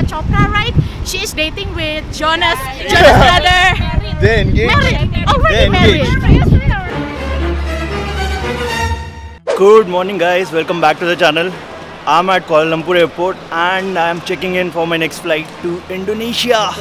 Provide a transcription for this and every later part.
Priyanka Chopra, right? She is dating with Jonas brother. They're engaged. Married. Already They're married. Good morning guys, welcome back to the channel. I'm at Kuala Lumpur airport and I'm checking in for my next flight to Indonesia.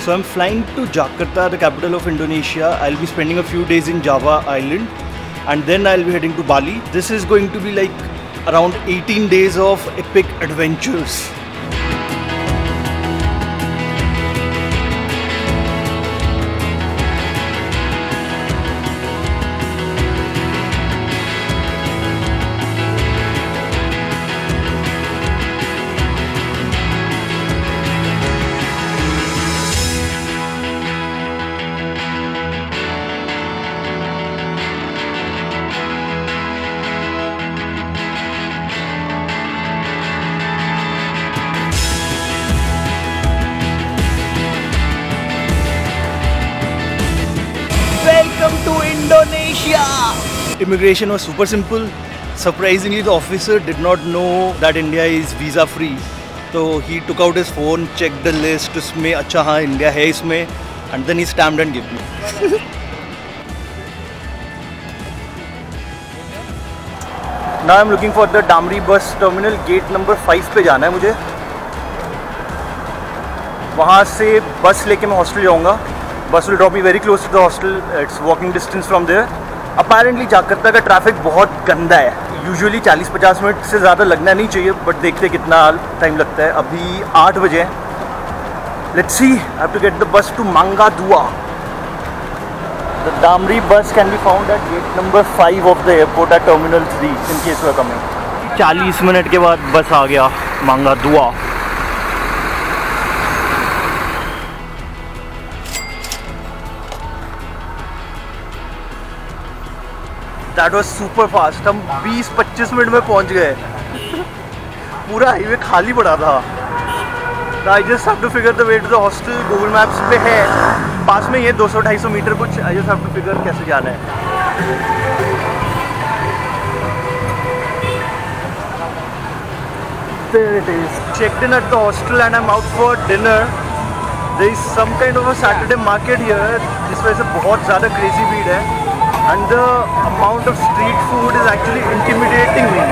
So I'm flying to Jakarta, the capital of Indonesia. I'll be spending a few days in Java Island and then I'll be heading to Bali. This is going to be like around 18 days of epic adventures. Welcome to Indonesia! Immigration was super simple. Surprisingly, the officer did not know that India is visa free. So he took out his phone, checked the list, उसमें अच्छा हाँ India है इसमें, and then he stamped and gave me. Now I'm looking for the Damri bus terminal, gate number 5 पे जाना है मुझे. वहाँ से बस लेके मैं हॉस्टल जाऊँगा. Bus will drop me very close to the hostel. It's walking distance from there. Apparently Jakarta का ट्रैफिक बहुत गंदा है. Usually 40-50 मिनट से ज़्यादा लगना नहीं चाहिए, but देखते कितना टाइम लगता है. अभी 8 बजे हैं. Let's see. I have to get the bus to Mangga 2. The Damri bus can be found at gate number 5 of the airport at Terminal 3 in case we are coming. 40 minute के बाद बस आ गया Mangga 2. That was super fast. हम 20-25 minute में पहुंच गए. पूरा highway खाली पड़ा था. I just have to figure the way to the hostel. Google Maps पे है. पास में ये 200-250 मीटर कुछ. I just have to figure कैसे जाना है. There it is. Checked in at the hostel and I'm out for dinner. There is some kind of a Saturday market here. जिस वजह से बहुत ज़्यादा crazy भीड़ है. And the amount of street food is actually intimidating me.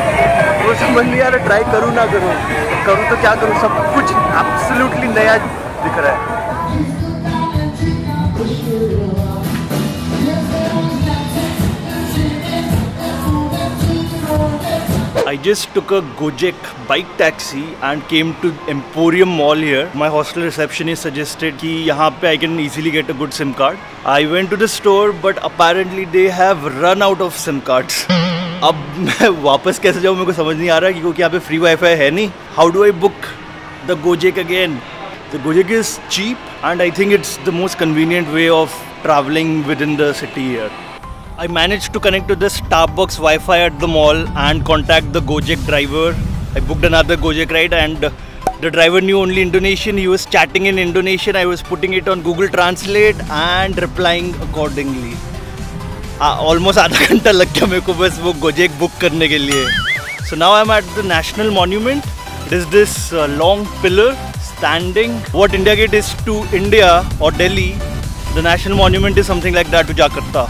वो समझ नहीं आ रहा ट्राई करूँ ना करूँ. करूँ तो क्या करूँ, सब कुछ absolutely नया दिख रहा है. I just took a Gojek bike taxi and came to Emporium Mall here. My hostel receptionist suggested कि यहाँ पे I can easily get a good SIM card. I went to the store but apparently they have run out of SIM cards. अब मैं वापस कैसे जाऊँ मेरे को समझ नहीं आ रहा क्योंकि यहाँ पे free Wi-Fi है नहीं. How do I book the Gojek again? The Gojek is cheap and I think it's the most convenient way of traveling within the city here. I managed to connect to the Starbucks Wi-Fi at the mall and contact the Gojek driver. I booked another Gojek ride and the driver knew only Indonesian. He was chatting in Indonesian. I was putting it on Google Translate and replying accordingly. Almost आधा घंटा लग गया मेरे को बस वो Gojek book करने के लिए. So now I'm at the National Monument. It is this long pillar standing. What India Gate is to India or Delhi, the National Monument is something like that to Jakarta.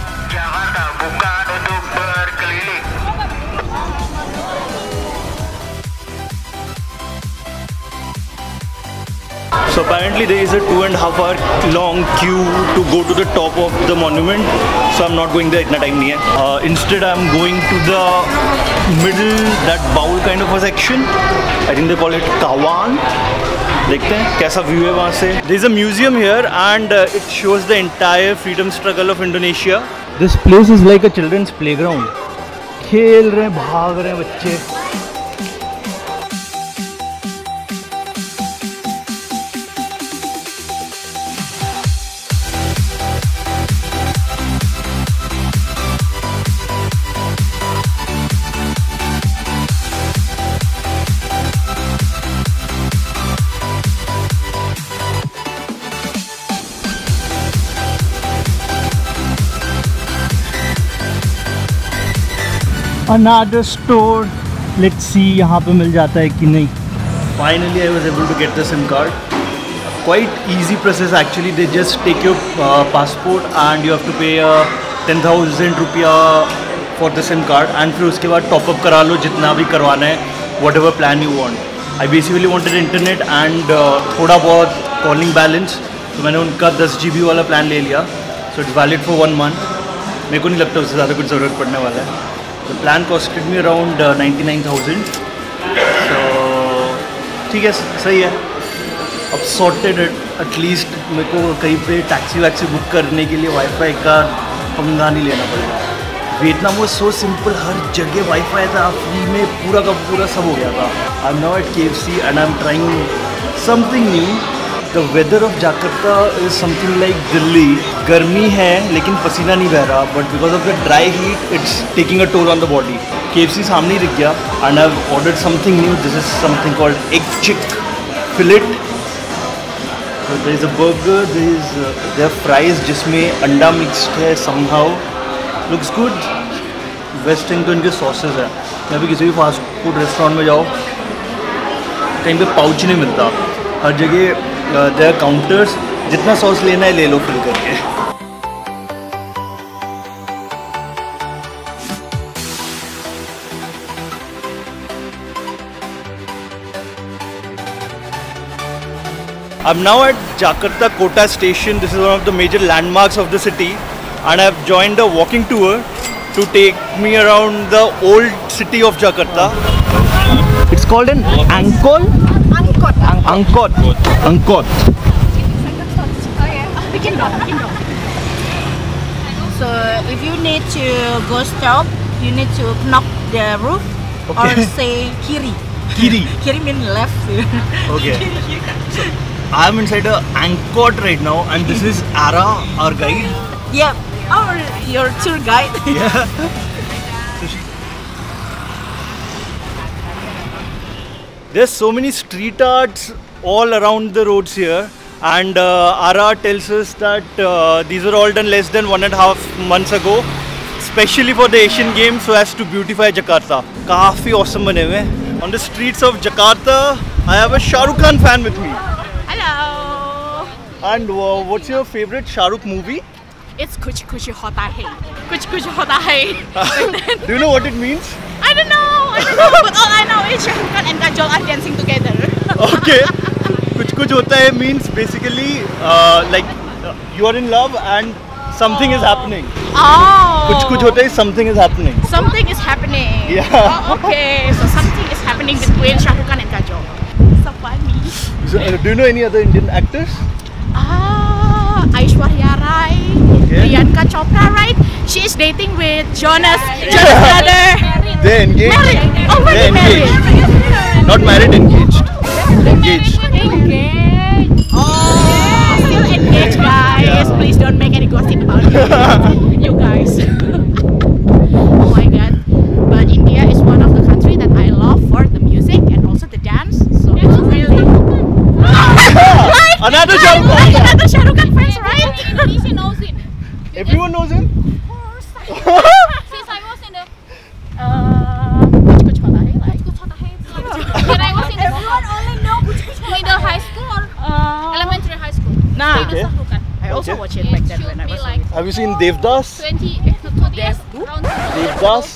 So apparently there is a 2.5 hour long queue to go to the top of the monument. So I'm not going there, itna time nahi hai. Instead I'm going to the middle, that bowl kind of a section. I think they call it Kawan. देखते हैं कैसा view है वहाँ से. There is a museum here and it shows the entire freedom struggle of Indonesia. This place is like a children's playground. खेल रहे हैं, भाग रहे हैं बच्चे. another store. Let's see यहाँ पे मिल जाता है कि नहीं. Finally I was able to get the SIM card. Quite easy process actually. They just take your passport and you have to pay 10,000 रुपया for the SIM card and फिर उसके बाद top up करा लो जितना भी करवाना है, whatever plan you want. I basically wanted internet and थोड़ा बहुत calling balance, तो मैंने उनका 10 GB वाला प्लान ले लिया. So it's valid for 1 month. मेरे को नहीं लगता उससे ज़्यादा कुछ ज़रूरत पड़ने वाला है. The plan costed me around 99,000. So ठीक है, सही है. अब sorted at least मेरे को कहीं पे टैक्सी वैक्सी बुक करने के लिए वाईफाई का पंगा नहीं लेना पड़ेगा. वियतनाम वो सो सिंपल, हर जगह वाईफाई था, फ्री में पूरा का पूरा सब हो गया था. I am now at KFC and I'm trying something new. The weather of Jakarta is something like Delhi. गर्मी है लेकिन पसीना नहीं बह रहा, but because of the dry heat, it's taking a toll on the body. KFC सामने ही दिख गया and I've ordered something new. This is something called egg chick fillet. So there is a burger. There are fries जिसमें अंडा mixed है somehow. Looks good. Best thing तो इनके sauces है. मैं भी किसी भी फास्ट फूड रेस्टोरेंट में जाओ, कहीं पे पाउच नहीं मिलता. हर जगह there are counters, जितना सॉस लेना है ले लो फिल करके. I'm now at Jakarta Kota station. This is one of the major landmarks of the city and I have joined a walking tour to take me around the old city of Jakarta. It's called an Angkor? Angkor. Angkor. So if you need to go stop, you need to knock the roof or say kiri. Kiri. Kiri means left. Okay. So I am inside a Angkor right now and this is Ara, our guide. Yeah. Oh, your tour guide. Yeah. There's so many street arts all around the roads here, and Ara tells us that these were all done less than 1.5 months ago, especially for the Asian Games, so as to beautify Jakarta. काफी awesome बने हुए. On the streets of Jakarta, I have a Shah Rukh Khan fan with me. Hello. And what's your favorite Shah Rukh movie? It's Kuch Kuch Hota Hai. Kuch Kuch Hota Hai. Do you know what it means? I don't know. But all I know is Shah Rukh Khan and Kajol are dancing together. Okay. Kuch Kuch Hota Hai means basically like you are in love and something is happening. Oh. Kuch Kuch Hota Hai is something is happening. Something is happening. Yeah. Oh, okay. So something is happening between Shah Rukh Khan and Kajol. So funny. So, do you know any other Indian actors? Aishwarya Rai. Okay. Priyanka Chopra, right? She is dating with Jonas brother. They're engaged. Married. Already They're married. engaged. Not married, engaged. Engaged. Engaged. Oh, still engaged, guys. Yeah. Please don't make any gossip about it. You guys. Oh my god. But India is one of the countries that I love for the music and also the dance. So it's really. Right? Another Shah Rukh Khan. Another Shah Rukh Khan fans, right? She knows him. Everyone knows him? Since I was in the Kuch Kuch Hota Hai, like. when I was in the everyone only know middle high school or elementary high school. Nah. Okay. I also Okay. watched it back then when I was like little. Have you seen Devdas? 20 years Who? around Devdas?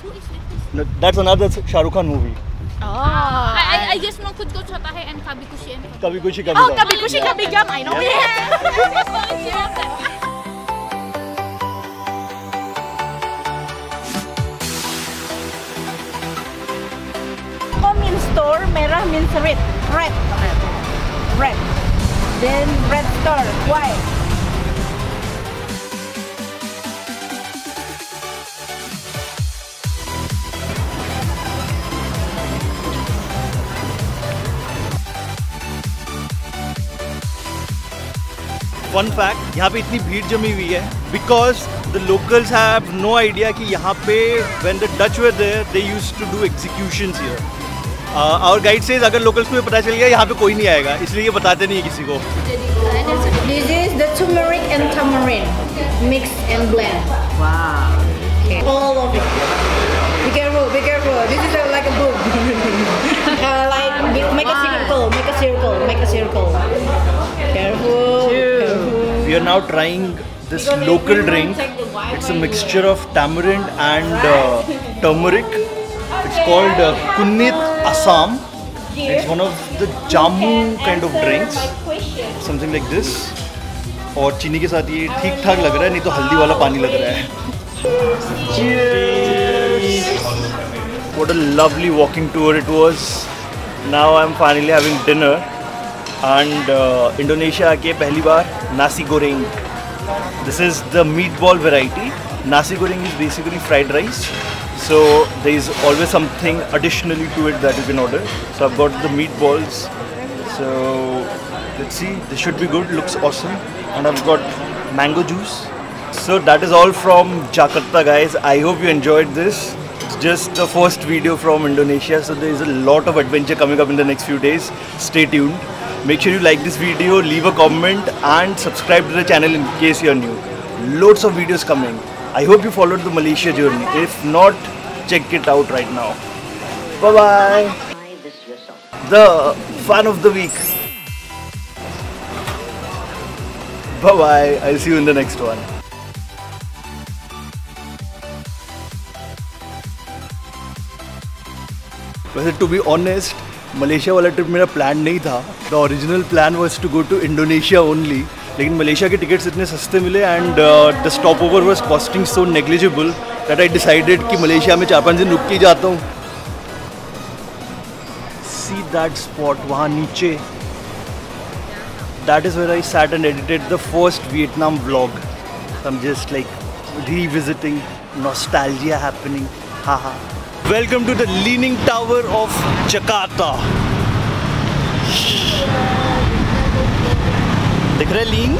Who is it? No, that's another Shah Rukh Khan movie. I just know Kuch Kuch Hota Hai and Kabhi Khushi and Kabhi Khushi Kabhi Oh, Gum. Kabhi Khushi Kabhi Gum, I know it. Oh means store, merah means red. Red. Red. Then red store. Why? Fun fact, यहाँ पे इतनी भीड़ जमी हुई है because the locals have no idea कि यहाँ पे when the Dutch were there, they used to do executions here. Our guide says अगर locals को पता चल गया यहाँ पे कोई नहीं आएगा, इसलिए ये बताते नहीं है किसी को. This is the turmeric and tamarind mix and blend. Wow. Okay. All of it. Be careful, be careful. This is like a book. Make a circle, make a circle, make a circle. Careful, careful. We are now trying this local drink. It's a mixture of tamarind and turmeric. It's called Kunnit Assam. It's one of the jamu kind of drinks. Something like this. और चीनी के साथ ये ठीक ठाक लग रहा है, नहीं तो हल्दी वाला पानी लग रहा है. Cheers! What a lovely walking tour it was. Now I'm finally having dinner. And Indonesia आके पहली बार nasi goreng. This is the meatball variety. Nasi goreng is basically fried rice. So there is always something additionally to it that you can order. So I've got the meatballs. So let's see. This should be good. Looks awesome. And I've got mango juice. So that is all from Jakarta, guys. I hope you enjoyed this. It's just the first video from Indonesia. So there is a lot of adventure coming up in the next few days. Stay tuned. Make sure you like this video, leave a comment and subscribe to the channel in case you are new. Loads of videos coming. I hope you followed the Malaysia journey. If not, check it out right now. Bye bye. The fan of the week. Bye bye. I'll see you in the next one. वैसे to be honest, Malaysia वाला trip मेरा plan नहीं था. The original plan was to go to Indonesia only. लेकिन Malaysia के tickets इतने सस्ते मिले and the stopover was costing so negligible that I decided कि मलेशिया में 4-5 दिन रुक के ही जाता हूँ. See that spot वहाँ नीचे. That is where I sat and edited the first Vietnam vlog. I'm just like revisiting, nostalgia happening. Haha. Welcome to the Leaning Tower of Jakarta. दिख रहा है लीन?